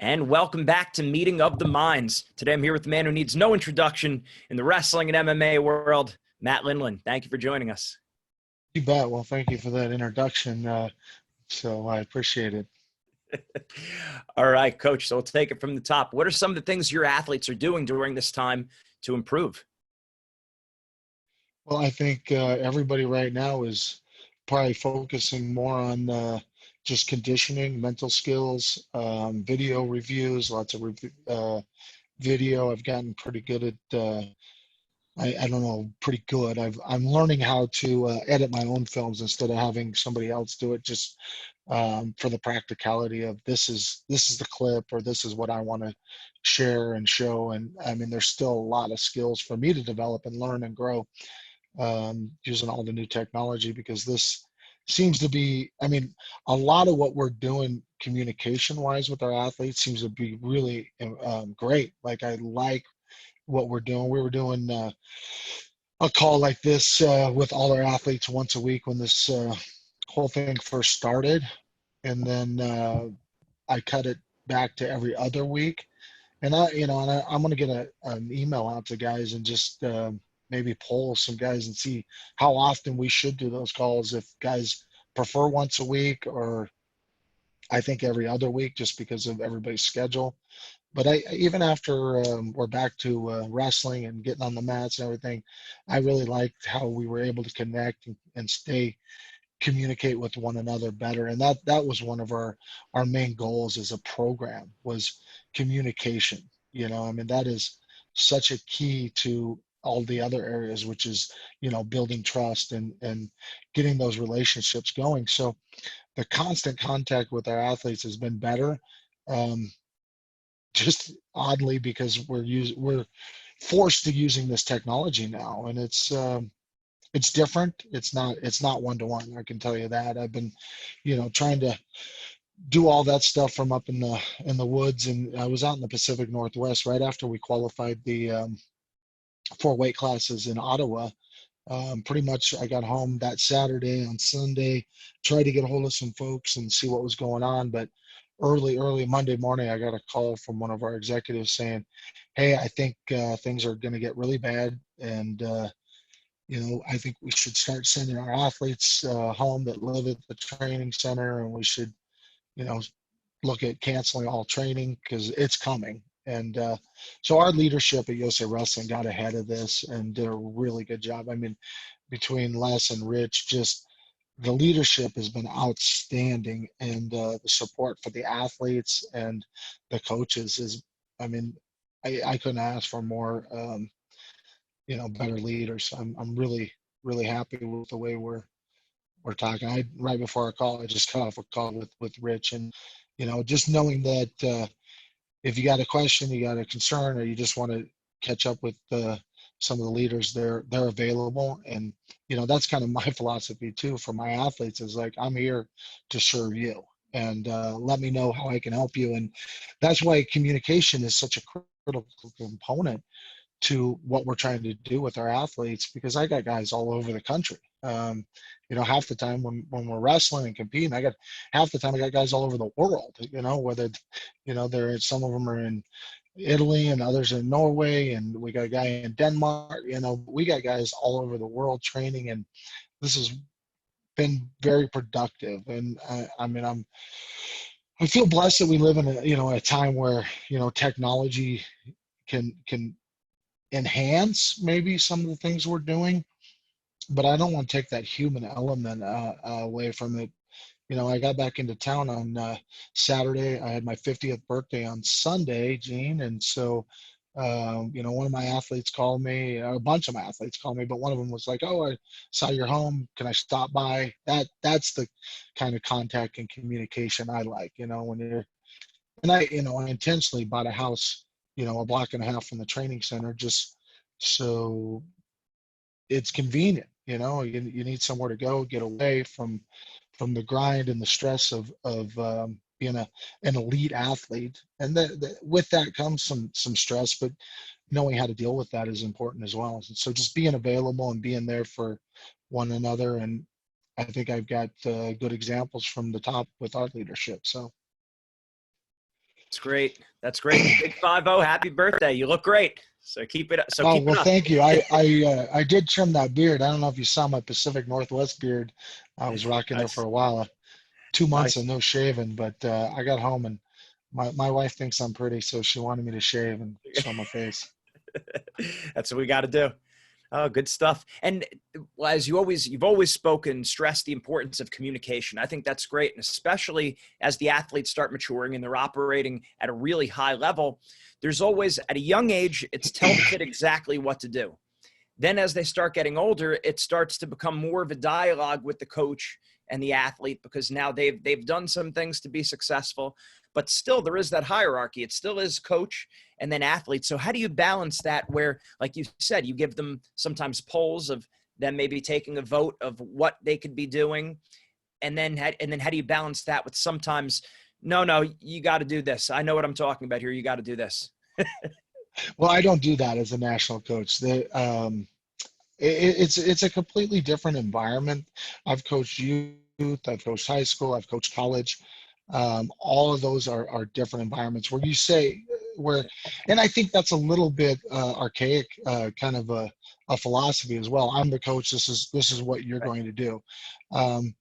And welcome back to Meeting of the Minds. Today I'm here with the man who needs no introduction in the wrestling and MMA world, Matt Lindland. Thank you for joining us. You bet. Well, thank you for that introduction. So I appreciate it. All right, Coach. So we'll take it from the top. What are some of the things your athletes are doing during this time to improve? Well, I think everybody right now is probably focusing more on just conditioning, mental skills, video reviews, lots of video. I've gotten pretty good at, I don't know, pretty good. I'm learning how to edit my own films instead of having somebody else do it, just for the practicality of this is the clip, or this is what I want to share and show. And I mean, there's still a lot of skills for me to develop and learn and grow, using all the new technology, because this seems to be, I mean, a lot of what we're doing communication wise with our athletes seems to be really great. Like, I like what we're doing. We were doing a call like this with all our athletes once a week when this whole thing first started. And then I cut it back to every other week. And I'm going to get an email out to guys and just maybe poll some guys and see how often we should do those calls. If guys prefer once a week, or I think every other week, just because of everybody's schedule. But even after we're back to wrestling and getting on the mats and everything, I really liked how we were able to connect and stay communicate with one another better. And that was one of our main goals as a program, was communication. I mean, that is such a key to all the other areas, which is, building trust and getting those relationships going. So the constant contact with our athletes has been better. Um, just oddly, because we're forced to using this technology now, and it's different. It's not one to one. I can tell you that. I've been, trying to do all that stuff from up in the woods, and I was out in the Pacific Northwest right after we qualified the 4 weight classes in Ottawa. Pretty much, I got home that Saturday. On Sunday, tried to get a hold of some folks and see what was going on, but early Monday morning, I got a call from one of our executives saying, "Hey, I think things are going to get really bad, and I think we should start sending our athletes home that live at the training center, and we should, you know, look at canceling all training because it's coming." And so our leadership at USA Wrestling got ahead of this and did a really good job. I mean, between Les and Rich, just the leadership has been outstanding, and the support for the athletes and the coaches is, I mean, I couldn't ask for more. Better leaders. I'm really happy with the way we're talking. Right before our call, I just got off a call with Rich, and just knowing that if you got a question, you got a concern, or you just want to catch up with some of the leaders, they're available. And that's kind of my philosophy too for my athletes, is like, I'm here to serve you, and let me know how I can help you. And that's why communication is such a critical component to what we're trying to do with our athletes, because I got guys all over the country. Half the time when we're wrestling and competing, half the time I got guys all over the world, whether, some of them are in Italy and others in Norway, and we got a guy in Denmark, we got guys all over the world training, and this has been very productive. And I feel blessed that we live in a time where, technology can enhance maybe some of the things we're doing, but I don't want to take that human element away from it. I got back into town on Saturday. I had my 50th birthday on Sunday, Gene, and so one of my athletes called me. A bunch of my athletes called me, but one of them was like, "Oh, I saw your home. Can I stop by?" That's the kind of contact and communication I like. When you're, and I intentionally bought a house, a block and a half from the training center, just so it's convenient. You need somewhere to go, get away from the grind and the stress of being an elite athlete. And with that comes some stress, but knowing how to deal with that is important as well. So just being available and being there for one another. And I think I've got good examples from the top with our leadership. So It's great. That's great. Big 5-0. Happy birthday. You look great. So keep it up. So Oh, keep it well, up. thank you. I did trim that beard. I don't know if you saw my Pacific Northwest beard. I was rocking there for Nice. a while. 2 months of Nice. no shaving, but I got home and my wife thinks I'm pretty, so she wanted me to shave and show my face. That's what we got to do. Oh, good stuff. And well, as you've always spoken, stressed the importance of communication. I think that's great. And especially as the athletes start maturing and they're operating at a really high level, there's always, at a young age, it's tell the kid exactly what to do. Then as they start getting older, it starts to become more of a dialogue with the coach and the athlete, because now they've done some things to be successful, but still there is that hierarchy. It still is coach and then athlete. So how do you balance that where, like you said, you give them sometimes polls of them maybe taking a vote of what they could be doing, and then how do you balance that with sometimes, no, you got to do this. I know what I'm talking about here. You got to do this. Well, I don't do that as a national coach. It's a completely different environment. I've coached youth, I've coached high school, I've coached college. All of those are different environments where you say where, and I think that's a little bit archaic, kind of a philosophy as well. I'm the coach. This is what you're Right. going to do. Um,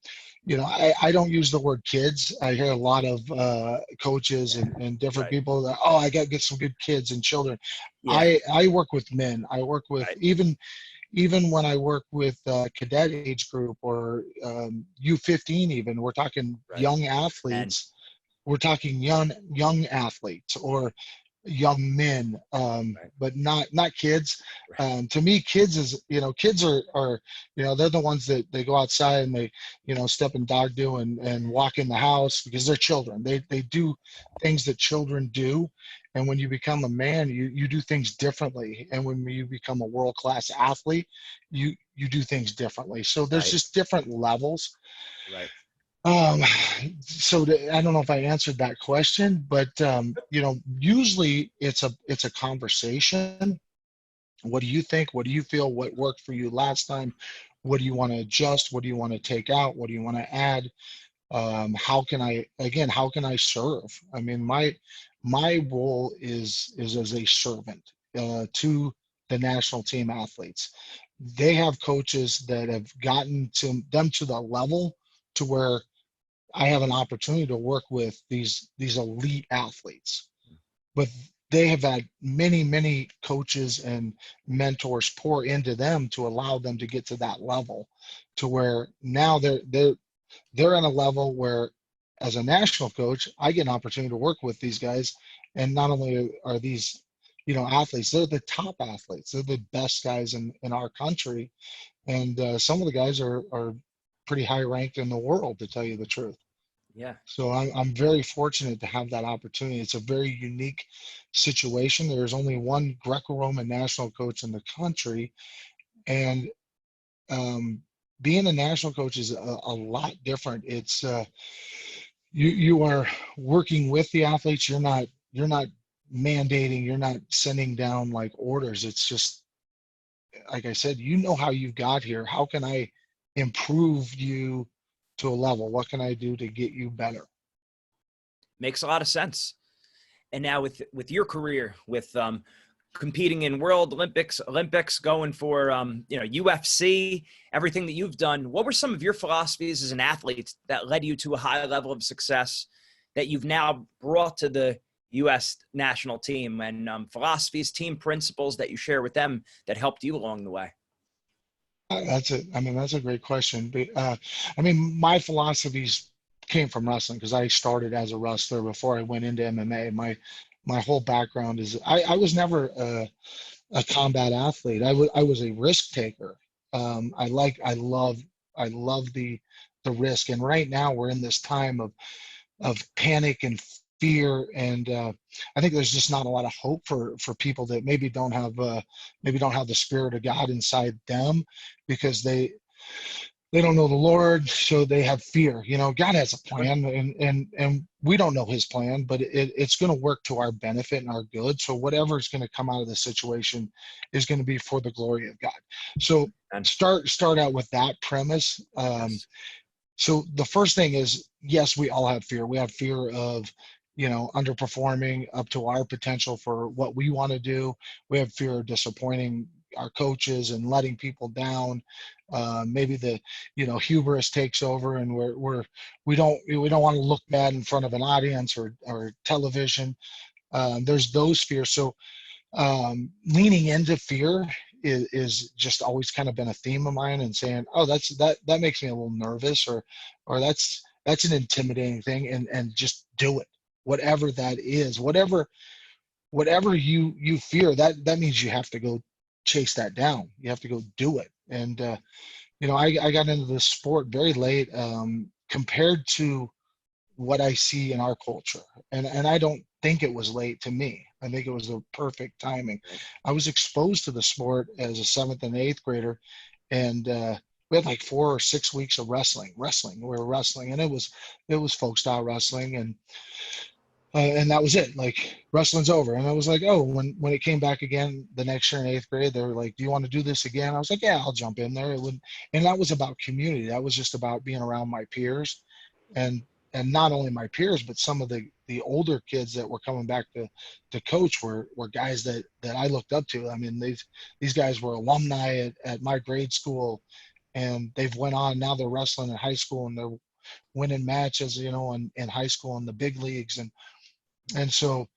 I don't use the word kids. I hear a lot of coaches and different Right. people that, oh, I got to get some good kids and children. Yeah. I work with men. I work with Right. even when I work with cadet age group or U15, even we're talking Right. young And athletes. We're talking young athletes or young men, right. but not kids. Right. To me, kids is kids are they're the ones that they go outside and they step in dog do and walk in the house because they're children. They do things that children do, and when you become a man, you do things differently. And when you become a world class athlete, you do things differently. So there's Right. just different levels. Right. Um, I don't know if I answered that question, but usually it's a conversation. What do you think? What do you feel? What worked for you last time? What do you want to adjust? What do you want to take out? What do you want to add? How can I serve? I mean, my role is as a servant to the national team athletes. They have coaches that have gotten to them to the level to where I have an opportunity to work with these elite athletes, but they have had many coaches and mentors pour into them to allow them to get to that level, to where now they're in a level where, as a national coach, I get an opportunity to work with these guys, and not only are these athletes, they're the top athletes, they're the best guys in our country, and some of the guys are pretty high ranked in the world, to tell you the truth. Yeah. So I'm very fortunate to have that opportunity. It's a very unique situation. There's only one Greco-Roman national coach in the country, and um, being a national coach is a lot different. It's you are working with the athletes. You're not mandating. You're not sending down like orders. It's just like I said. You know how you got here. How can I improve you to a level? What can I do to get you better? Makes a lot of sense. And now with your career, with competing in World Olympics, going for UFC, everything that you've done, what were some of your philosophies as an athlete that led you to a high level of success that you've now brought to the U.S. national team, and philosophies, team principles that you share with them that helped you along the way? That's it. I mean, that's a great question. But, I mean, my philosophies came from wrestling because I started as a wrestler before I went into MMA. My whole background is I was never a combat athlete. I was a risk taker. I love the risk. And right now we're in this time of panic and fear, and I think there's just not a lot of hope for people that maybe don't have the spirit of God inside them, because they don't know the Lord, so they have fear. God has a Sure. plan, and we don't know His plan, but it's going to work to our benefit and our good. So whatever is going to come out of the situation is going to be for the glory of God. So And start out with that premise. yes. So the first thing is, yes, we all have fear. We have fear of underperforming up to our potential for what we want to do. We have fear of disappointing our coaches and letting people down. Maybe the hubris takes over, and we don't want to look bad in front of an audience or television. There's those fears. So leaning into fear is just always kind of been a theme of mine, and saying, oh, that makes me a little nervous, or that's an intimidating thing, and just do it, whatever that is, whatever you fear, that means you have to go chase that down. You have to go do it. And I got into this sport very late, compared to what I see in our culture. And I don't think it was late to me. I think it was the perfect timing. I was exposed to the sport as a 7th and 8th grader, and we had like 4 or 6 weeks of wrestling. We were wrestling, and it was folk style wrestling, and that was it. Like, wrestling's over. And I was like, oh, when it came back again the next year in 8th grade, they were like, do you want to do this again? I was like, yeah, I'll jump in there. And that was about community. That was just about being around my peers, and not only my peers, but some of the older kids that were coming back to coach were guys that I looked up to. I mean, these guys were alumni at my grade school, and they've went on. Now they're wrestling in high school, and they're winning matches, in high school in the big leagues. And so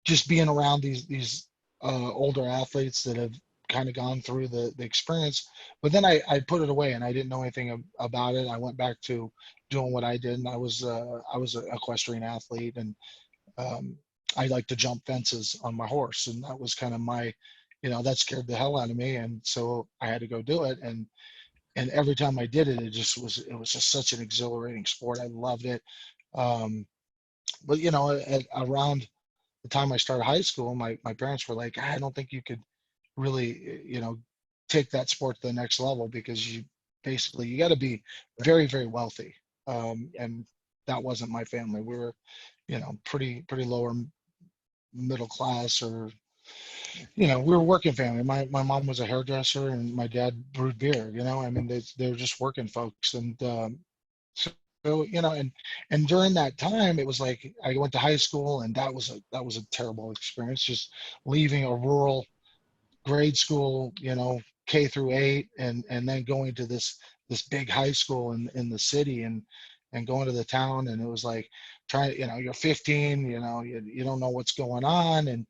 just being around these older athletes that have kind of gone through the experience. But then I put it away, and I didn't know anything about it. I went back to doing what I did, and I was an equestrian athlete, and um, I like to jump fences on my horse, and that was kind of my, that scared the hell out of me, and so I had to go do it. And every time I did it, it was just such an exhilarating sport. I loved it. Um, but around the time I started high school, my parents were like, I don't think you could really, take that sport to the next level, because you got to be very, very wealthy. And that wasn't my family. We were, pretty lower middle class, or, we were working family. My mom was a hairdresser, and my dad brewed beer, I mean, they were just working folks. And, so, and during that time, it was like I went to high school, and that was a terrible experience, just leaving a rural grade school, K through 8, and then going to this big high school in the city, and going to the town. And it was like trying, you're 15, you don't know what's going on, and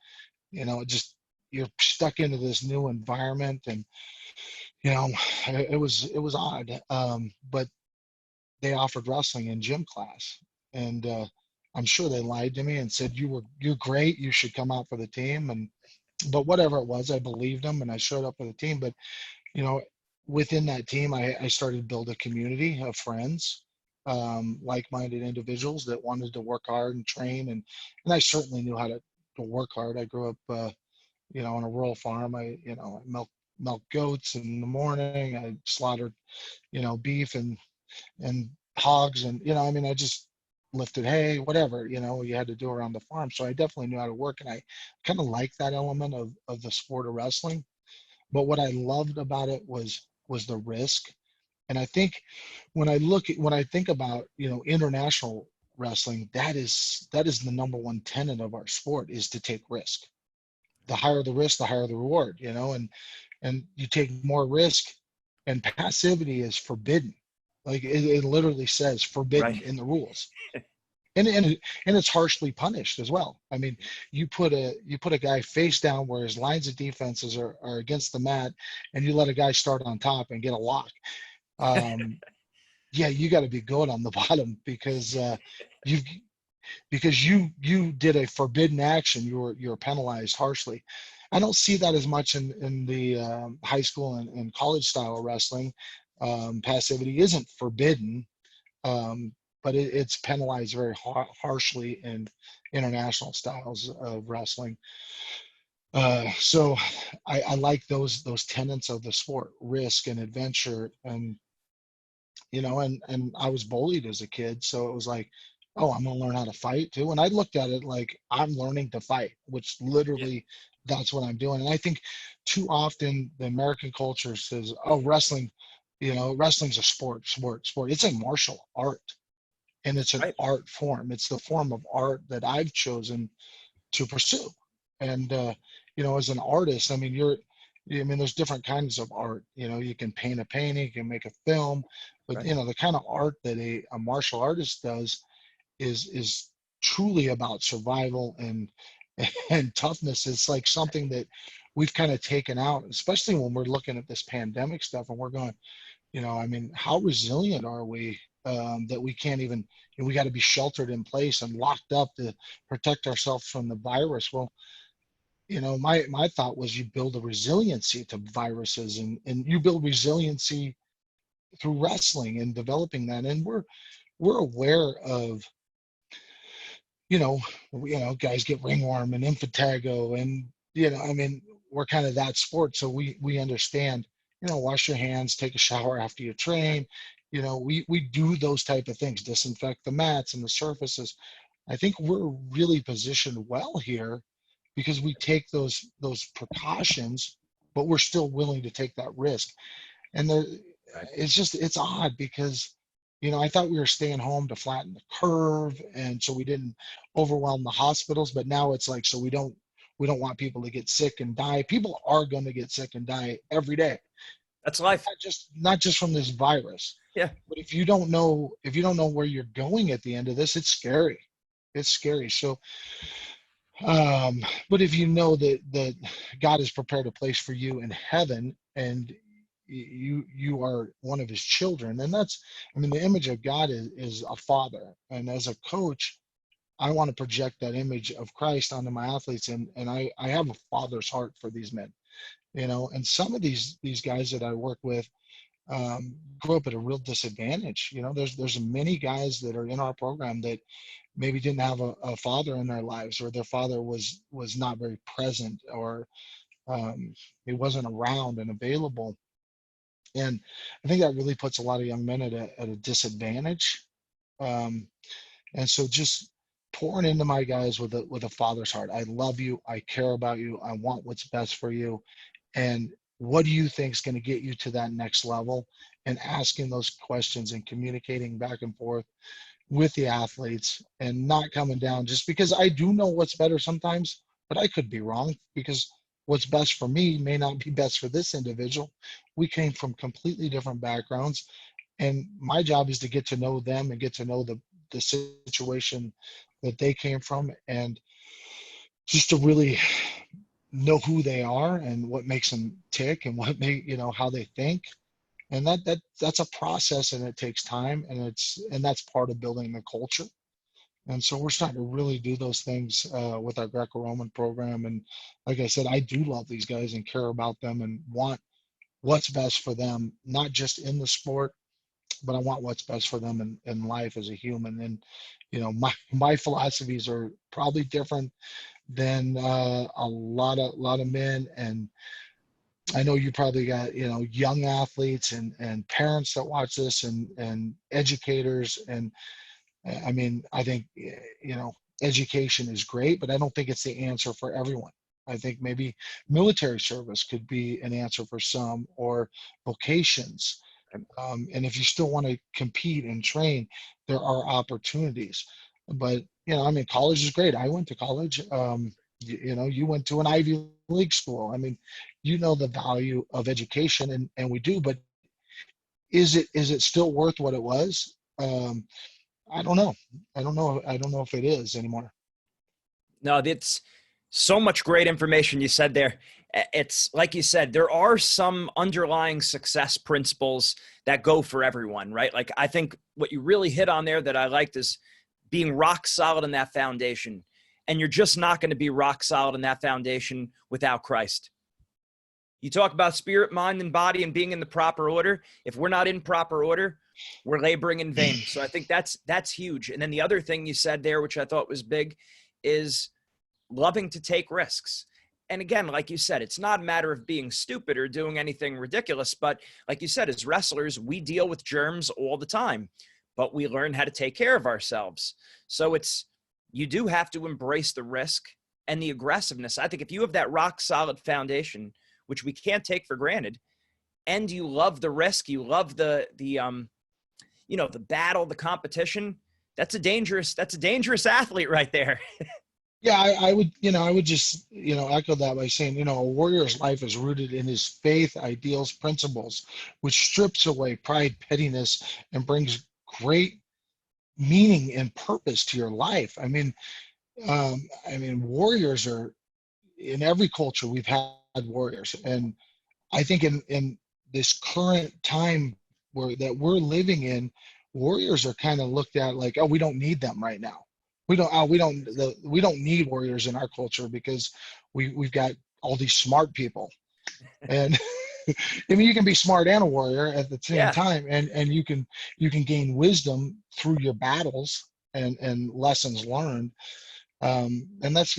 just you're stuck into this new environment. And you know it was odd, but they offered wrestling in gym class, and I'm sure they lied to me and said, you're great, you should come out for the team. And but whatever it was, I believed them, and I showed up for the team. But you know within that team, I started to build a community of friends, like-minded individuals that wanted to work hard and train. And I certainly knew how to work hard. I grew up on a rural farm. I milked goats in the morning. I slaughtered beef and hogs, and I mean, I just lifted hay, whatever you had to do around the farm. So I definitely knew how to work, and I kind of like that element of the sport of wrestling. But what I loved about it was the risk. And I think when I think about international wrestling, that is the number one tenet of our sport, is to take risk. The higher the risk, the higher the reward. And you take more risk, and passivity is forbidden. Like, it literally says forbidden Right. in the rules. And it's harshly punished as well. I mean, you put a guy face down where his lines of defenses are against the mat, and you let a guy start on top and get a lock. Um, yeah, you got to be good on the bottom, because you you did a forbidden action. You're penalized harshly. I don't see that as much in the high school and college style wrestling. Passivity isn't forbidden, um, but it's penalized very harshly in international styles of wrestling. So I like those tenets of the sport: risk and adventure. And I was bullied as a kid, so it was like, oh, I'm gonna learn how to fight too. And I looked at it like I'm learning to fight, which Yeah. literally that's what I'm doing. And I think too often the American culture says, oh, wrestling's a sport. It's a martial art. and it's an Right. art form. It's the form of art that I've chosen to pursue. And as an artist, I mean, there's different kinds of art. You can paint a painting, you can make a film, but Right. the kind of art that a martial artist does is truly about survival and toughness. It's like something that we've kind of taken out, especially when we're looking at this pandemic stuff and we're going, I mean, how resilient are we, that we can't even, we got to be sheltered in place and locked up to protect ourselves from the virus. Well, my thought was you build a resiliency to viruses, and you build resiliency through wrestling and developing that. And we're aware of, guys get ringworm and impetigo, and I mean, we're kind of that sport, so we understand. Wash your hands, take a shower after you train. We do those type of things, disinfect the mats and the surfaces. I think we're really positioned well here because we take those precautions, but we're still willing to take that risk. And Right. it's odd because I thought we were staying home to flatten the curve, and so we didn't overwhelm the hospitals. But now it's like, so we don't want people to get sick and die. People are going to get sick and die every day, That's life. not just from this virus. Yeah. But if you don't know where you're going at the end of this, it's scary. It's scary. So but if you know that God has prepared a place for you in heaven, and you are one of his children, and that's, I mean, the image of God is a father. And as a coach, I want to project that image of Christ onto my athletes, and I have a father's heart for these men, and some of these guys that I work with grew up at a real disadvantage. There's many guys that are in our program that maybe didn't have a father in their lives, or their father was not very present, or he wasn't around and available. And I think that really puts a lot of young men at a disadvantage. Um, and so just pouring into my guys with a father's heart. I love you. I care about you. I want what's best for you. And what do you think is going to get you to that next level? And asking those questions and communicating back and forth with the athletes, and not coming down just because I do know what's better sometimes, but I could be wrong, because what's best for me may not be best for this individual. We came from completely different backgrounds, and my job is to get to know them and get to know the situation that they came from, and just to really know who they are and what makes them tick, and how they think. And that's a process, and it takes time, and that's part of building the culture. And so we're starting to really do those things with our Greco-Roman program. And like I said, I do love these guys and care about them and want what's best for them, not just in the sport, but I want what's best for them in life as a human. And my philosophies are probably different than a lot of men. And I know you probably got young athletes and parents that watch this, and educators. And I mean, I think education is great, but I don't think it's the answer for everyone. I think maybe military service could be an answer for some, or vocations. And if you still want to compete and train, there are opportunities. But I mean, college is great. I went to college. You went to an Ivy League school. I mean, the value of education, and we do. But is it still worth what it was? I don't know. I don't know. I don't know if it is anymore. No, it's so much great information you said there. It's like you said, there are some underlying success principles that go for everyone, right? Like, I think what you really hit on there that I liked is being rock solid in that foundation. And you're just not going to be rock solid in that foundation without Christ. You talk about spirit, mind, and body and being in the proper order. If we're not in proper order, we're laboring in vain. So I think that's huge. And then the other thing you said there, which I thought was big, is loving to take risks. And again, like you said, it's not a matter of being stupid or doing anything ridiculous, but like you said, as wrestlers, we deal with germs all the time, but we learn how to take care of ourselves. So you do have to embrace the risk and the aggressiveness. I think if you have that rock solid foundation, which we can't take for granted, and you love the risk, you love the battle, the competition, That's a dangerous athlete right there. Yeah, I would just, echo that by saying, a warrior's life is rooted in his faith, ideals, principles, which strips away pride, pettiness, and brings great meaning and purpose to your life. Warriors are in every culture. We've had warriors, and I think in this current time we're living in, warriors are kind of looked at like, oh, we don't need them right now. We don't need warriors in our culture because we've got all these smart people. And I mean, you can be smart and a warrior at the same Yeah. time, and you can gain wisdom through your battles and lessons learned. And that's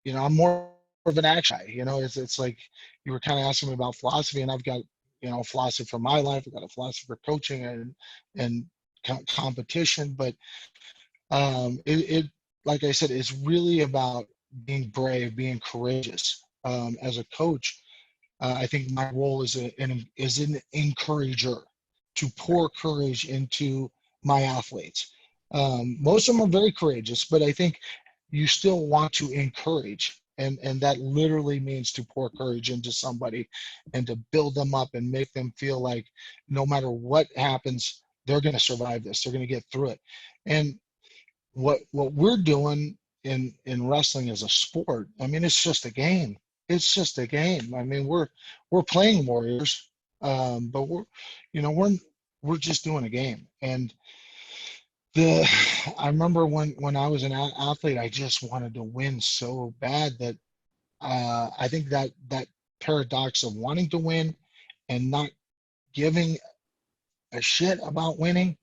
I'm more of an action guy. It's like you were kind of asking me about philosophy, and I've got a philosophy for my life. I've got a philosophy for coaching and competition. But it like I said, it's really about being brave, being courageous. As a coach, I think my role is an encourager, to pour courage into my athletes. Most of them are very courageous, but I think you still want to encourage, and that literally means to pour courage into somebody and to build them up and make them feel like no matter what happens, they're going to survive this. They're going to get through it. And what we're doing in wrestling as a sport, I mean, it's just a game. It's just a game. I mean, we're playing warriors, but we're just doing a game. And I remember when I was an athlete, I just wanted to win so bad that I think that paradox of wanting to win and not giving a shit about winning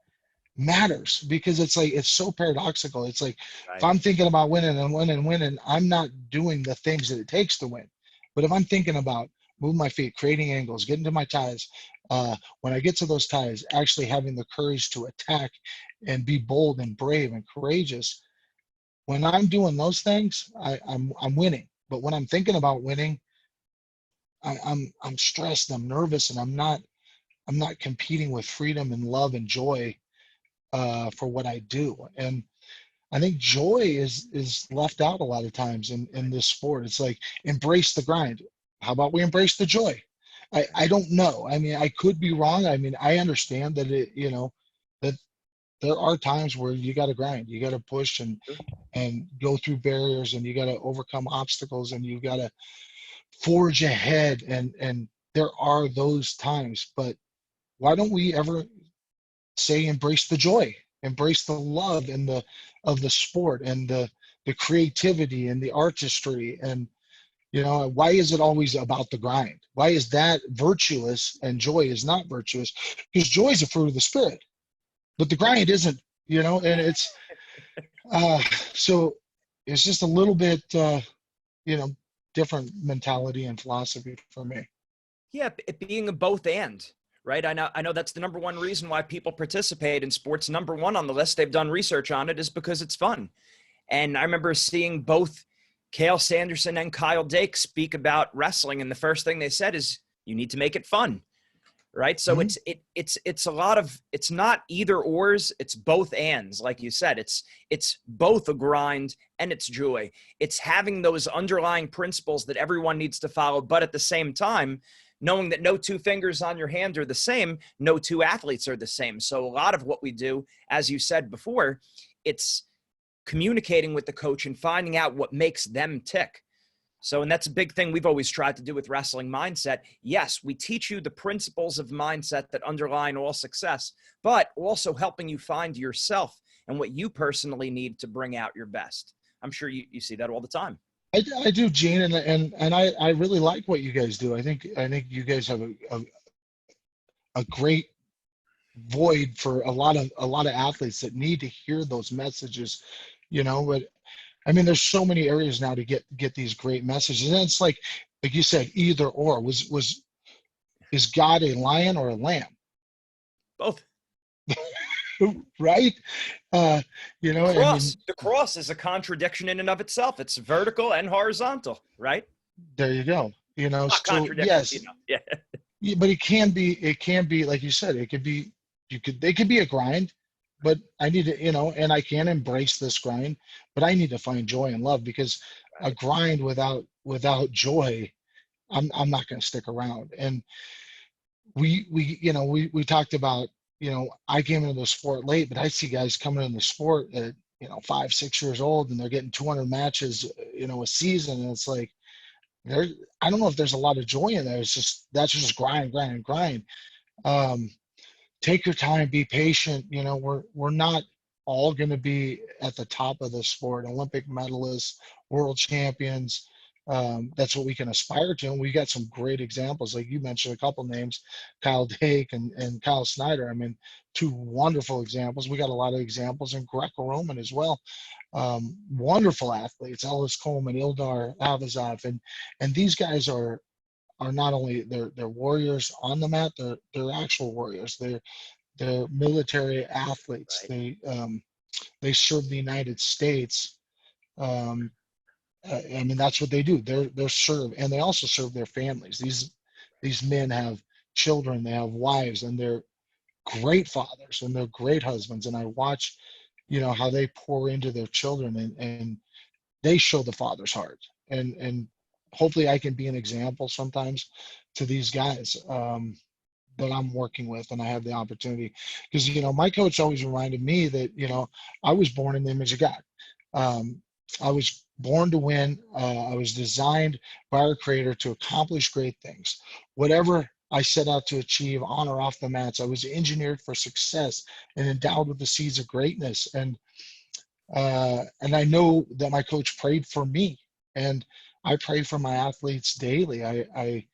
matters, because it's like, it's so paradoxical. It's like, if Right. I'm thinking about winning and winning, I'm not doing the things that it takes to win. But if I'm thinking about moving my feet, creating angles, getting to my ties, when I get to those ties, actually having the courage to attack and be bold and brave and courageous, when I'm doing those things, I'm winning. But when I'm thinking about winning, I'm stressed, I'm nervous, and I'm not competing with freedom and love and joy for what I do. And I think joy is left out a lot of times in this sport. It's like, embrace the grind. How about we embrace the joy? I don't know. I mean, I could be wrong. I mean, I understand that that there are times where you got to grind, you got to push and go through barriers, and you got to overcome obstacles, and you got to forge ahead. And there are those times, but why don't we ever say embrace the joy, embrace the love and the of the sport, and the creativity and the artistry? And why is it always about the grind? Why is that virtuous and joy is not virtuous? Because joy is a fruit of the spirit, but the grind isn't. And it's uh so it's just a little bit you know different mentality and philosophy for me. Yeah, it being a both and, right? I know that's the number one reason why people participate in sports. Number one on the list, they've done research on it, is because it's fun. And I remember seeing both Kale Sanderson and Kyle Dake speak about wrestling, and the first thing they said is, you need to make it fun, right? So Mhm. it's a lot of, it's not either ors, it's both ands. Like you said, it's both a grind and it's joy. It's having those underlying principles that everyone needs to follow, but at the same time, knowing that no two fingers on your hand are the same, no two athletes are the same. So a lot of what we do, as you said before, it's communicating with the coach and finding out what makes them tick. So, and that's a big thing we've always tried to do with Wrestling Mindset. Yes, we teach you the principles of mindset that underline all success, but also helping you find yourself and what you personally need to bring out your best. I'm sure you see that all the time. I do, Gene, and I really like what you guys do. I think you guys have a great void for a lot of athletes that need to hear those messages. But I mean, there's so many areas now to get these great messages, and it's like you said, either or. Is God a lion or a lamb? Both. Right? uh The I mean, cross is a contradiction in and of itself. It's vertical and horizontal, right? there you go. Not So contradiction, yes, yeah. but it can be like you said, it could be, they could be a grind, but I need to, and I can embrace this grind, but I need to find joy and love, because a Right. grind without joy, I'm not going to stick around. And we talked about, I came into the sport late, but I see guys coming in the sport at, 5, 6 years old, and they're getting 200 matches, a season. And it's like, there, I don't know if there's a lot of joy in there. That's just grind, grind, grind. Um, Take your time, be patient. We're not all going to be at the top of the sport, Olympic medalists, world champions. That's what we can aspire to. And we got some great examples, like you mentioned a couple names, Kyle Dake and Kyle Snyder. I mean, two wonderful examples. We got a lot of examples in Greco-Roman as well. Wonderful athletes, Ellis Coleman, Ildar Avazov, and these guys are not only they're warriors on the mat, they're actual warriors. They're military athletes. Right. They serve the United States. Um, I mean, that's what they do. They're serve, and they also serve their families. These men have children, they have wives, and they're great fathers and they're great husbands. And I watch, how they pour into their children, and they show the father's heart. And hopefully I can be an example sometimes to these guys. That I'm working with, and I have the opportunity, because my coach always reminded me that I was born in the image of God. I was born to win. I was designed by our Creator to accomplish great things. Whatever I set out to achieve on or off the mats, I was engineered for success and endowed with the seeds of greatness. And I know that my coach prayed for me, and I pray for my athletes daily. I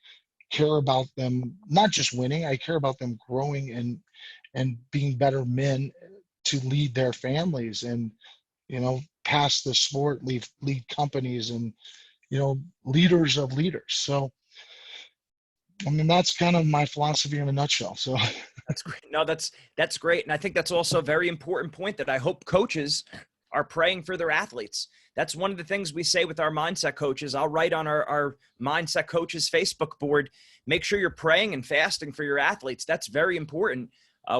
care about them not just winning. I care about them growing and being better men to lead their families, and pass the sport, lead companies, and leaders of leaders. So I mean, that's kind of my philosophy in a nutshell. So That's great. No, that's great. And I think that's also a very important point that I hope coaches are praying for their athletes. That's one of the things we say with our mindset coaches. I'll write on our mindset coaches Facebook board, make sure you're praying and fasting for your athletes. That's very important.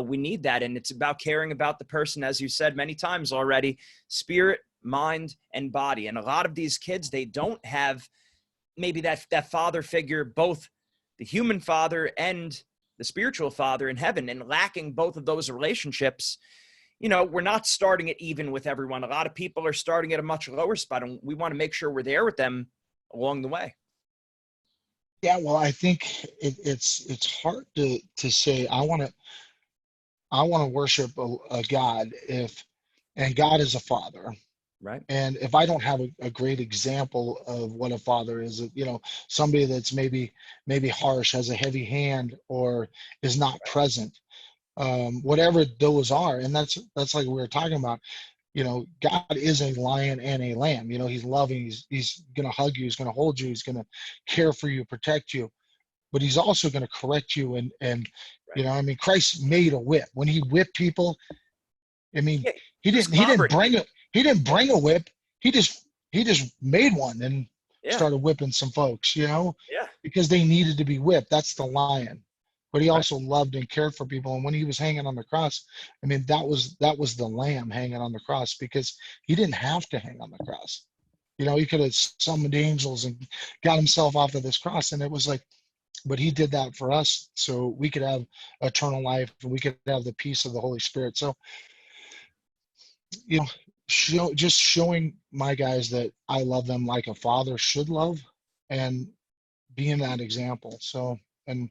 We need that. And it's about caring about the person, as you said many times already, spirit, mind, and body. And a lot of these kids, they don't have maybe that father figure, both the human father and the spiritual father in heaven, and lacking both of those relationships. We're not starting it even with everyone. A lot of people are starting at a much lower spot, and we want to make sure we're there with them along the way. yeah, well, I think it's hard to say I want to worship a God, and God is a father. Right. And if I don't have a great example of what a father is, somebody that's maybe harsh, has a heavy hand, or is not present, whatever those are. And that's like we were talking about. God is a lion and a lamb. He's loving. He's gonna hug you. He's gonna hold you. He's gonna care for you, protect you. But he's also gonna correct you. And Right. I mean, Christ made a whip. When he whipped people, I mean, Yeah. he He was didn't he didn't clobbering. bring a he didn't bring a whip. He just made one and Yeah. started whipping some folks, Yeah. because they needed to be whipped. That's the lion. But he Right. also loved and cared for people. And when he was hanging on the cross, I mean, that was the lamb hanging on the cross, because he didn't have to hang on the cross. He could have summoned angels and got himself off of this cross. And it was like, but he did that for us so we could have eternal life, and we could have the peace of the Holy Spirit. So you know, just showing my guys that I love them like a father should love, and being that example. So, and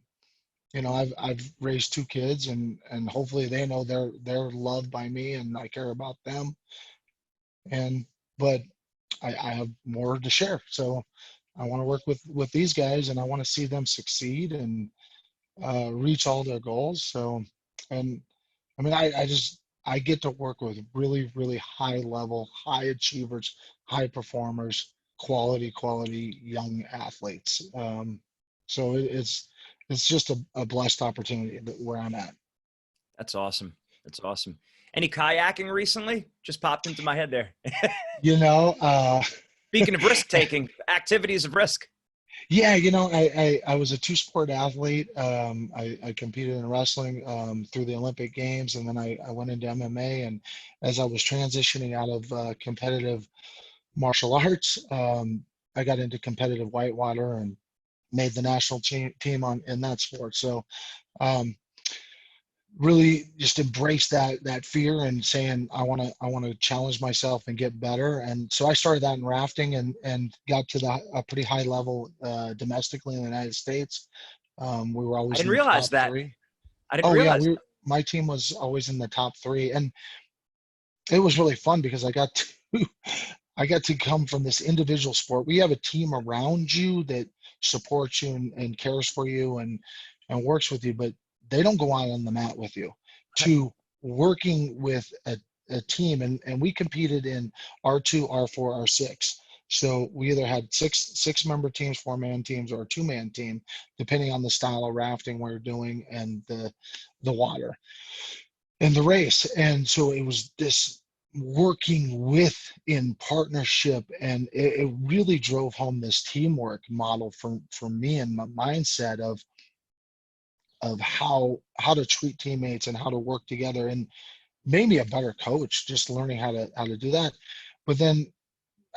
I've raised two kids, and hopefully they know they're loved by me and I care about them. And but I have more to share. So I want to work with these guys, and I want to see them succeed and reach all their goals. So, and I mean, I get to work with really, really high level, high achievers, high performers, quality young athletes. So it's just a blessed opportunity where I'm at. That's awesome. That's awesome. Any kayaking recently? Just popped into my head there. You know, Speaking of risk taking, activities of risk. Yeah, you know, I was a two-sport athlete. I competed in wrestling through the Olympic Games, and then I went into MMA. And as I was transitioning out of competitive martial arts, I got into competitive whitewater and made the national team on in that sport. So um, really just embrace that fear and saying I want to challenge myself and get better. And so I started that in rafting and got to a pretty high level domestically in the United States. We were I always didn't in the realize top that. three. I didn't Oh yeah, realize. my team was always in the top three, and it was really fun because I got to come from this individual sport. We have a team around you that supports you and cares for you and works with you, but they don't go out on the mat with you. To working with a team, and we competed in R2, R4, R6. So we either had six member teams, 4-man teams, or a 2-man team, depending on the style of rafting we're doing and the water and the race. And so it was this working with in partnership, and it really drove home this teamwork model for me and my mindset of how to treat teammates and how to work together, and made me a better coach just learning how to do that. But then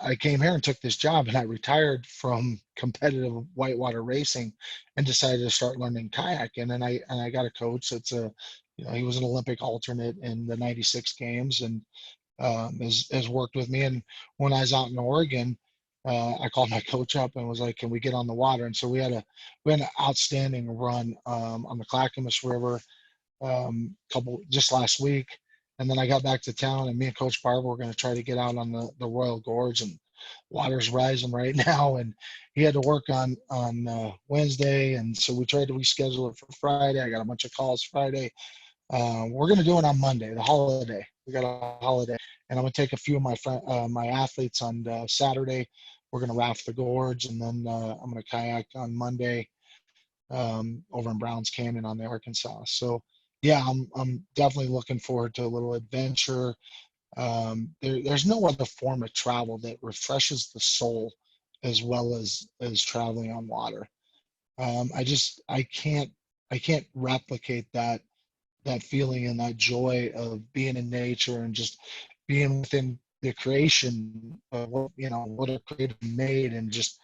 I came here and took this job, and I retired from competitive whitewater racing and decided to start learning kayaking. And I got a coach that's he was an Olympic alternate in the 96 games, and has worked with me. And when I was out in Oregon, I called my coach up and was like, "Can we get on the water?" And so we had an outstanding run on the Clackamas River couple just last week. And then I got back to town, and me and Coach Barber were going to try to get out on the Royal Gorge, and water's rising right now. And he had to work on Wednesday, and so we tried to reschedule it for Friday. I got a bunch of calls Friday. We're going to do it on Monday, the holiday. We got a holiday, and I'm going to take a few of my athletes on Saturday. We're going to raft the gorge, and then I'm going to kayak on Monday over in Browns Canyon on the Arkansas. So yeah, I'm definitely looking forward to a little adventure. There's no other form of travel that refreshes the soul as well as traveling on water. I can't replicate that feeling and that joy of being in nature and just being within the creation of what a creator made, and just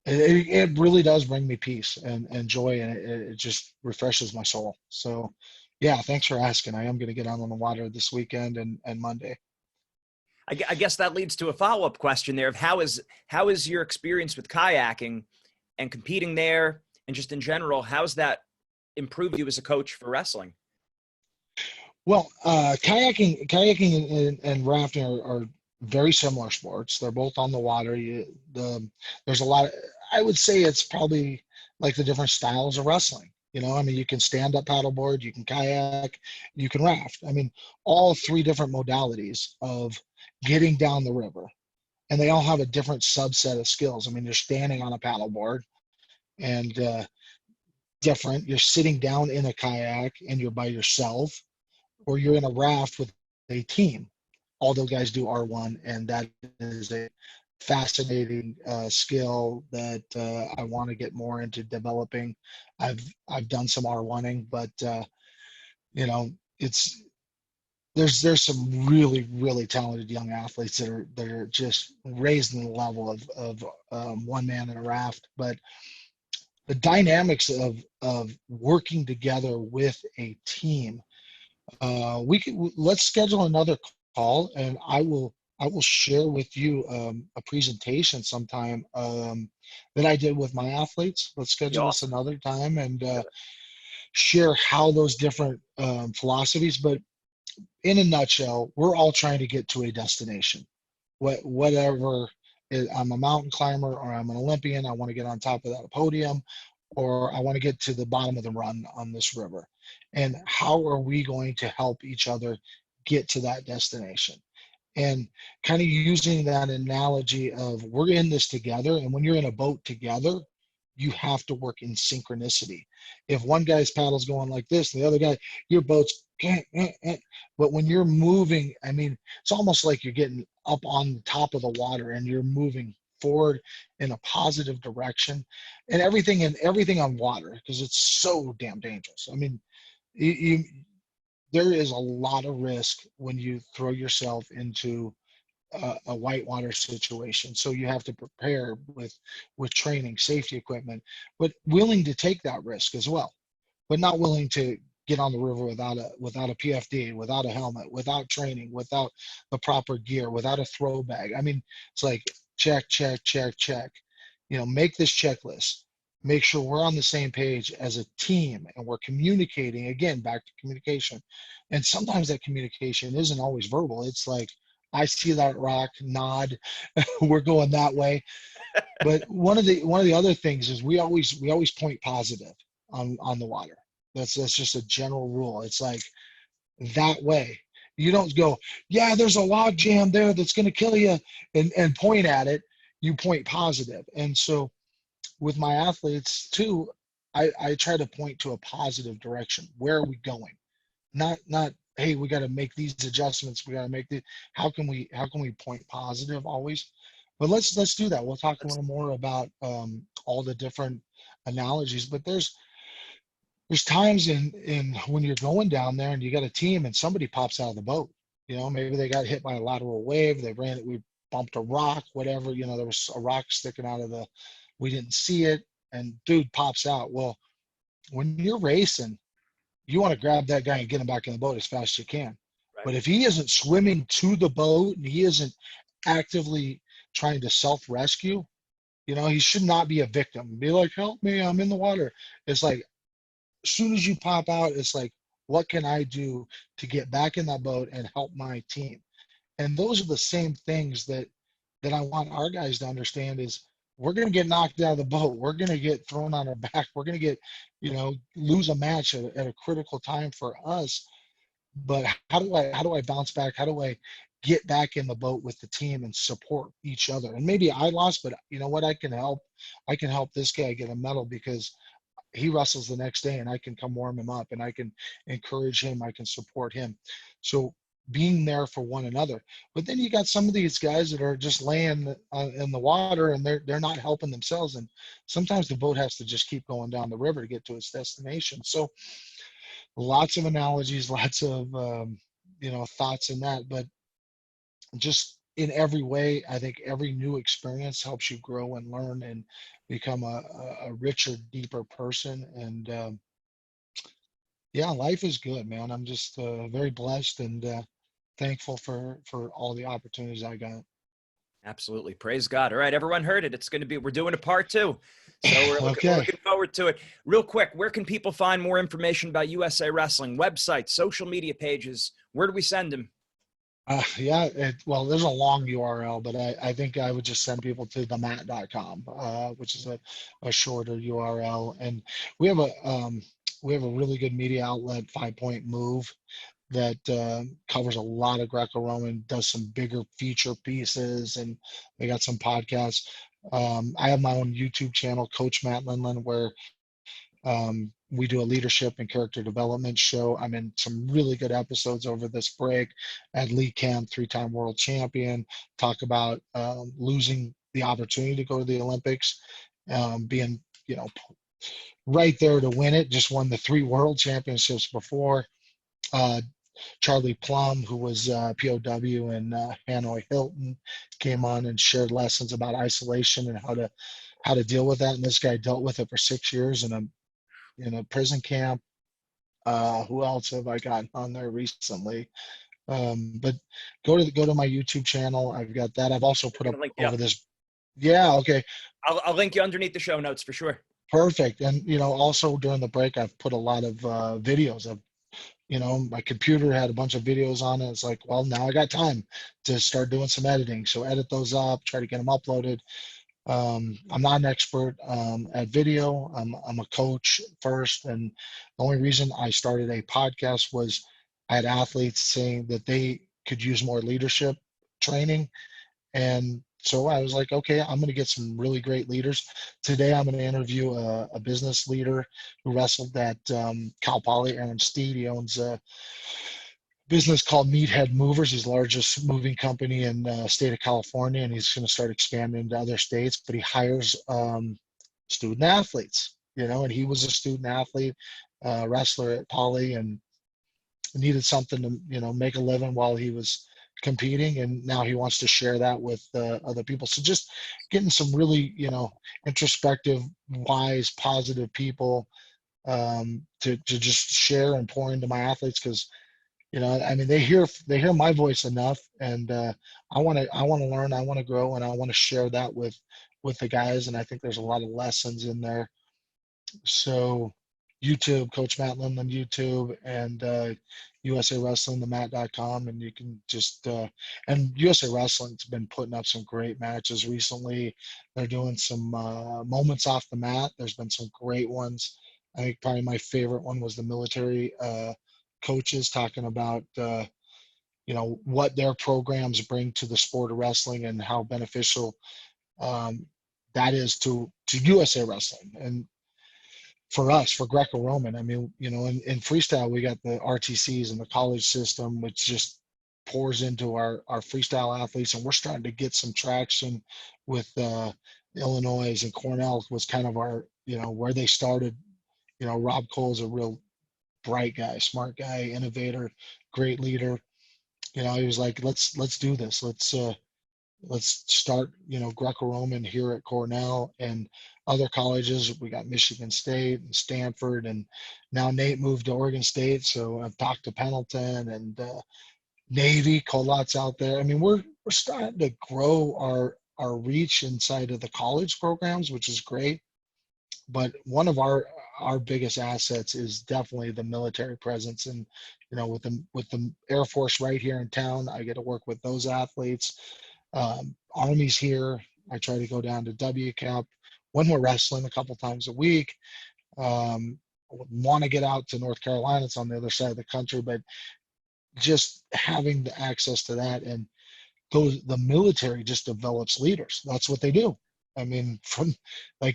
it really does bring me peace and joy, and it just refreshes my soul. So yeah, thanks for asking. I am going to get out on the water this weekend and Monday. I guess that leads to a follow-up question there of how is your experience with kayaking and competing there, and just in general, how's that improved you as a coach for wrestling? Well, kayaking and rafting are very similar sports. They're both on the water. There's a lot. I would say it's probably like the different styles of wrestling. I mean, you can stand up paddleboard, you can kayak, you can raft. I mean, all three different modalities of getting down the river, and they all have a different subset of skills. I mean, you're standing on a paddleboard, and different. You're sitting down in a kayak, and you're by yourself, or you're in a raft with a team. All those guys do R1, and that is a fascinating skill that I want to get more into developing. I've done some R1ing, but you know, it's there's some really really talented young athletes that are just raising the level of one man in a raft. But the dynamics of working together with a team, let's schedule another call, and I will share with you a presentation sometime that I did with my athletes. Let's Be schedule this awesome. another time and share how those different philosophies. But in a nutshell, we're all trying to get to a destination. Whatever, I'm a mountain climber or I'm an Olympian, I want to get on top of that podium, or I want to get to the bottom of the run on this river. And how are we going to help each other get to that destination? And kind of using that analogy of we're in this together. And when you're in a boat together, you have to work in synchronicity. If one guy's paddle's going like this and the other guy, your boat's but when you're moving, I mean, it's almost like you're getting up on top of the water and you're moving forward in a positive direction, and everything on water, because it's so damn dangerous. I mean, you there is a lot of risk when you throw yourself into a whitewater situation. So you have to prepare with training, safety equipment, but willing to take that risk as well, but not willing to get on the river without a PFD, without a helmet, without training, without the proper gear, without a throw bag. I mean, it's like check, check, check, check. You know, make this checklist. Make sure we're on the same page as a team and we're communicating, again, back to communication. And sometimes that communication isn't always verbal. It's like, I see that rock, nod, we're going that way. But one of the other things is we always point positive on the water. That's just a general rule. It's like that way. You don't go, yeah, there's a log jam there that's going to kill you, and point at it. You point positive. And so with my athletes too, I try to point to a positive direction. Where are we going? Not hey, we got to make these adjustments. We got to make the how can we point positive always? But let's do that. We'll talk a That's little more about all the different analogies. But there's times in when you're going down there and you got a team and somebody pops out of the boat. You know, maybe they got hit by a lateral wave. They ran it. We bumped a rock, whatever. You know, there was a rock sticking out of the. We didn't see it, and dude pops out. Well, when you're racing, you want to grab that guy and get him back in the boat as fast as you can. right. But if he isn't swimming to the boat and he isn't actively trying to self-rescue, you know, he should not be a victim. Be like, help me, I'm in the water. It's like, as soon as you pop out, it's like, what can I do to get back in that boat and help my team? And those are the same things that I want our guys to understand is we're going to get knocked out of the boat. We're going to get thrown on our back. We're going to get, lose a match at a critical time for us. But how do I bounce back? How do I get back in the boat with the team and support each other? And maybe I lost, but you know what? I can help. I can help this guy get a medal because he wrestles the next day and I can come warm him up and I can encourage him. I can support him. So being there for one another. But then you got some of these guys that are just laying in the water and they're not helping themselves. And sometimes the boat has to just keep going down the river to get to its destination. So lots of analogies, lots of, thoughts in that, but just in every way, I think every new experience helps you grow and learn and become a richer, deeper person. And yeah, life is good, man. I'm just very blessed and thankful for all the opportunities I got. Absolutely. Praise God. All right. Everyone heard it. We're doing a part two. So we're Okay. looking forward to it. Real quick, where can people find more information about USA Wrestling? Websites, social media pages? Where do we send them? Yeah, well, there's a long URL, but I think I would just send people to themat.com, which is a shorter URL. And we have a really good media outlet, 5 Point Move, that covers a lot of Greco-Roman, does some bigger feature pieces, and they got some podcasts. I have my own YouTube channel, Coach Matt Lindland, where we do a leadership and character development show. I'm in some really good episodes over this break. At Lee Camp, 3-time world champion, talk about losing the opportunity to go to the Olympics, being, right there to win it. Just won the 3 world championships before. Uh, Charlie Plum, who was POW in Hanoi Hilton, came on and shared lessons about isolation and how to deal with that. And this guy dealt with it for 6 years in a prison camp. Who else have I gotten on there recently? But go to my YouTube channel. I've got that. I've also put We're up gonna link you over up. this. Yeah. Okay. I'll link you underneath the show notes for sure. Perfect. And also during the break, I've put a lot of videos of. My computer had a bunch of videos on it. It's like, well, now I got time to start doing some editing. So edit those up, try to get them uploaded. I'm not an expert at video. I'm a coach first. And the only reason I started a podcast was I had athletes saying that they could use more leadership training. And so I was like, okay, I'm going to get some really great leaders. Today, I'm going to interview a business leader who wrestled at Cal Poly, Aaron Steed. He owns business called Meathead Movers. He's the largest moving company in the state of California, and he's going to start expanding into other states. But he hires student athletes, and he was a student athlete, wrestler at Poly, and needed something to make a living while he was competing, and now he wants to share that with other people. So just getting some really introspective, wise, positive people to just share and pour into my athletes, because I mean, they hear my voice enough, and I want to learn, I want to grow, and I want to share that with the guys. And I think there's a lot of lessons in there. So YouTube, Coach Matt Lindland YouTube, and USA Wrestling, themat.com, and you can just and USA Wrestling's been putting up some great matches recently. They're doing some moments off the mat. There's been some great ones. I think probably my favorite one was the military coaches talking about what their programs bring to the sport of wrestling and how beneficial um, that is to USA Wrestling. And for us, for Greco-Roman, I mean, in freestyle, we got the RTCs and the college system, which just pours into our freestyle athletes. And we're starting to get some traction with Illinois, and Cornell was kind of our, where they started. Rob Cole's a real bright guy, smart guy, innovator, great leader. He was like, let's do this. Let's start, Greco-Roman here at Cornell and other colleges. We got Michigan State and Stanford, and now Nate moved to Oregon State. So I've talked to Pendleton and Navy, Colat's out there. I mean, we're starting to grow our reach inside of the college programs, which is great. But one of our biggest assets is definitely the military presence, and with the Air Force right here in town, I get to work with those athletes. Army's here. I try to go down to WCAP when we're wrestling a couple times a week. Want to get out to North Carolina. It's on the other side of the country, but just having the access to that, and the military just develops leaders. That's what they do. I mean,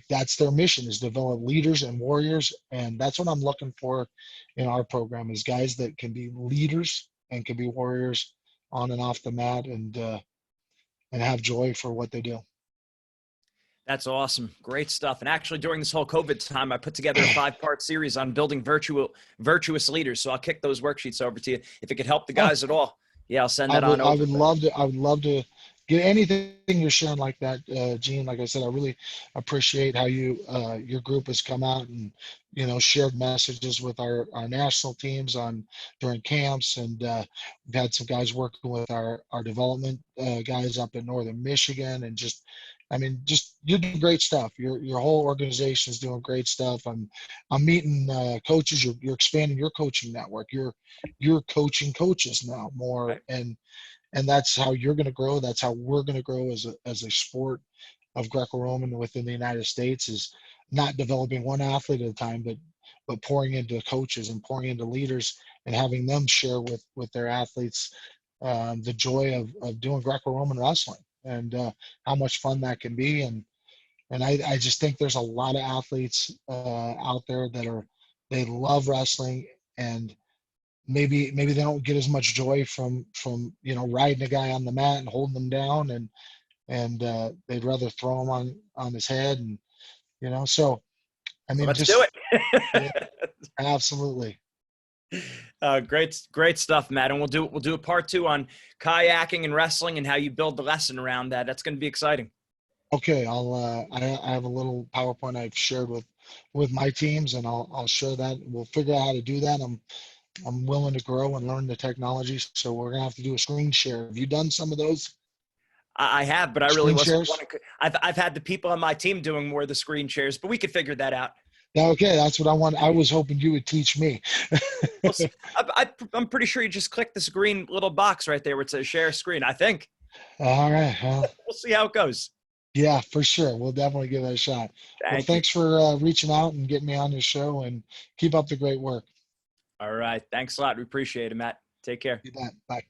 that's their mission, is develop leaders and warriors. And that's what I'm looking for in our program, is guys that can be leaders and can be warriors on and off the mat, and have joy for what they do. That's awesome. Great stuff. And actually, during this whole COVID time, I put together a 5-part series on building virtuous leaders. So I'll kick those worksheets over to you. If it could help the guys at all, yeah, I'll send that on over. I would love to get anything you're sharing like that, Gene. Like I said, I really appreciate how your group has come out and shared messages with our national teams during camps, and we've had some guys working with our development guys up in northern Michigan, and just you're doing great stuff. Your whole organization is doing great stuff. I'm meeting coaches. You're expanding your coaching network. You're coaching coaches now more, Right. and that's how you're going to grow. That's how we're going to grow as a sport of Greco-Roman within the United States, is not developing one athlete at a time, but pouring into coaches and pouring into leaders, and having them share with their athletes the joy of doing Greco-Roman wrestling, and how much fun that can be. And I just think there's a lot of athletes out there they love wrestling, and maybe they don't get as much joy from riding a guy on the mat and holding them down, and they'd rather throw him on his head, and so I mean, Let's do it. Yeah, absolutely. Great stuff, Matt. And we'll do a part 2 on kayaking and wrestling and how you build the lesson around that. That's going to be exciting. Okay, I have a little PowerPoint I've shared with my teams, and I'll share that. We'll figure out how to do that. I'm willing to grow and learn the technology, so we're gonna have to do a screen share. Have you done some of those? I have, but I really Screen wasn't. shares? I've had the people on my team doing more of the screen shares, but we could figure that out. Yeah, okay, that's what I want. I was hoping you would teach me. We'll see. I'm pretty sure you just click this green little box right there where it says share screen. I think. All right. Well, We'll see how it goes. yeah, for sure. We'll definitely give that a shot. Well, Thank you. thanks for reaching out and getting me on your show, and keep up the great work. All right. Thanks a lot. We appreciate it, Matt. Take care. You bet. Bye.